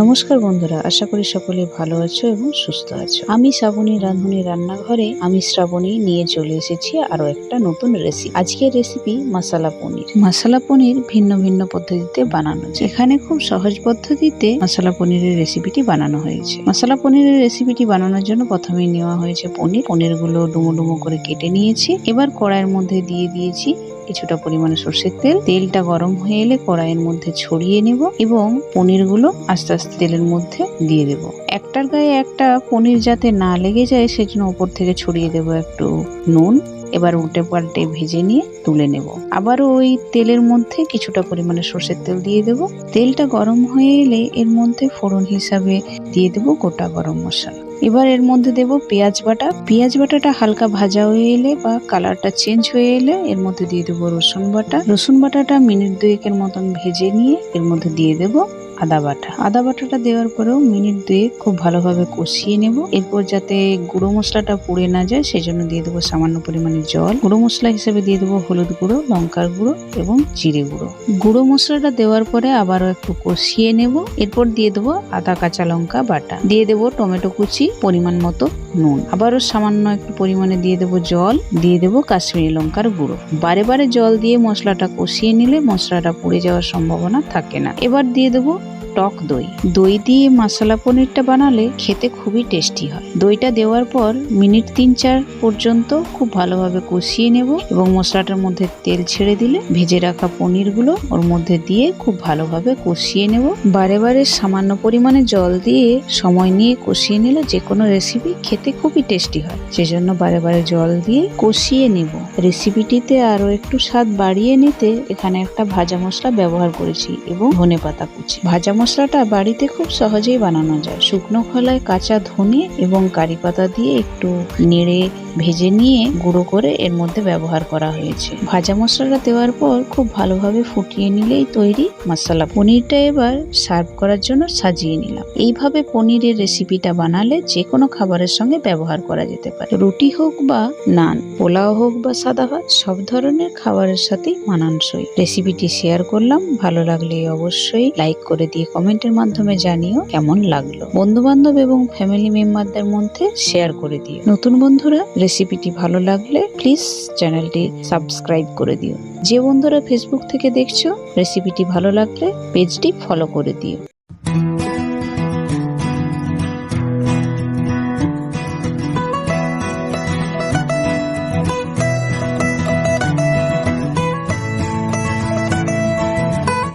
নমস্কার বন্ধুরা, আশা করি সকলে ভালো আছো এবং সুস্থ আছো। আমি শ্রাবণী রাঁধুনি রান্নাঘরে আমি শ্রাবণী নিয়ে চলে এসেছি আরো একটা নতুন রেসিপি। আজকের রেসিপি মশলা পনির। মশলা পনির ভিন্ন ভিন্ন পদ্ধতিতে বানানো যায়। এখানে খুব সহজ পদ্ধতিতে মশলা পনিরের রেসিপিটি বানানো হয়েছে। মশলা পনিরের রেসিপিটি বানানোর জন্য প্রথমেই নেওয়া হয়েছে পনিরগুলো ডুমো ডুমো করে কেটে নিয়েছি। এবার কড়াইয়ের মধ্যে দিয়ে দিয়েছি কিছুটা পরিমাণে সর্ষের তেল। তেলটা গরম হয়ে এলে কড়াইয়ের মধ্যে ছড়িয়ে নেব এবং পনিরগুলো আস্তে আস্তে তেলের মধ্যে দিয়ে দেব। একটার গায়ে একটা পনির যাতে না লেগে যায় সেজন্য উপর থেকে ছড়িয়ে দেব একটু নুন। এবার উল্টে পাল্টে ভেজে নিয়ে তুলে নেব। আবারও ওই তেলের মধ্যে কিছুটা পরিমাণে সর্ষের তেল দিয়ে দেব। তেলটা গরম হয়ে এলে এর মধ্যে ফোড়ন হিসাবে দিয়ে দেব গোটা গরম মশলা। এবার এর মধ্যে দেব পেঁয়াজ বাটা। পেঁয়াজ বাটাটা হালকা ভাজা হয়ে এলে বা কালারটা চেঞ্জ হয়ে এলে এর মধ্যে দিয়ে দেব রসুন বাটা। রসুন বাটাটা মিনিট দুয়েকের মতন ভেজে নিয়ে এর মধ্যে দিয়ে দেব আদা বাটা। আদা বাটাটা দেওয়ার পরেও মিনিট দুয়েক খুব ভালোভাবে কষিয়ে নেব। এরপর যাতে গুঁড়ো মশলাটা পুড়ে না যায় সেজন্য দিয়ে দেবো সামান্য পরিমাণে জল। গুঁড়ো মশলা হিসেবে দিয়ে দেবো হলুদ গুঁড়ো, লঙ্কার গুঁড়ো এবং জিরে গুঁড়ো। গুঁড়ো মশলাটা দেওয়ার পরে আবারও একটু কষিয়ে নেব। এরপর দিয়ে দেবো আদা কাঁচা লঙ্কা বাটা, দিয়ে দেবো টমেটো কুচি, পরিমাণ মতো নুন, আবারও সামান্য একটু পরিমাণে দিয়ে দেবো জল, দিয়ে দেবো কাশ্মীরি লঙ্কার গুঁড়ো। বারে বারে জল দিয়ে মশলাটা কষিয়ে নিলে মশলাটা পুড়ে যাওয়ার সম্ভাবনা থাকে না। এবার দিয়ে দেবো টক দই। দই দিয়ে মশলা পনিরটা বানালে খেতে খুবই টেস্টি হয়। দইটা দেওয়ার পর মিনিট 3-4 পর্যন্ত খুব ভালোভাবে কষিয়ে নেব এবং মশলাটার মধ্যে তেল ছেড়ে দিলে ভেজে রাখা পনিরগুলো ওর মধ্যে দিয়ে খুব ভালোভাবে কষিয়ে নেব। বারে বারে সামান্য পরিমাণে জল দিয়ে সময় নিয়ে কষিয়ে নিলে যে কোনো রেসিপি খেতে খুবই টেস্টি হয়। সেজন্য বারে বারে জল দিয়ে কষিয়ে নেব। রেসিপিটিতে আরো একটু স্বাদ বাড়িয়ে নিতে এখানে একটা ভাজা মশলা ব্যবহার করেছি এবং ধনেপাতা কুচি। ভাজা মশলাটা বাড়িতে খুব সহজেই বানানো যায়। শুকনো খোলায় কাঁচা ধনে এবং কারি পাতা দিয়ে একটু নেড়ে ভেজে নিয়ে গুঁড়ো করে এর মধ্যে ব্যবহার করা হয়েছে। ভাজা মশলাটা দেওয়ার পর খুব ভালোভাবে ফুটিয়ে নিলেই তৈরি মশলা পনিরটা। এবার সার্ভ করার জন্য সাজিয়ে নিলাম। এইভাবে পনিরের রেসিপিটা বানালে যে কোনো খাবারের সঙ্গে ব্যবহার করা যেতে পারে। রুটি হোক বা নান, পোলাও হোক বা সাদা ভাত, সব ধরনের খাবারের সাথেই মানানসই। রেসিপিটি শেয়ার করলাম। ভালো লাগলে অবশ্যই লাইক করে দিয়ে কমেন্টের মাধ্যমে জানিও কেমন লাগলো। বন্ধু বান্ধব এবং ফ্যামিলি মেম্বারদের মধ্যে শেয়ার করে দিও। নতুন বন্ধুরা রেসিপিটি ভালো লাগলে প্লিজ চ্যানেলটি সাবস্ক্রাইব করে দিও। যে বন্ধুরা ফেসবুক থেকে দেখছো রেসিপিটি ভালো লাগলে পেজটি ফলো করে দিও।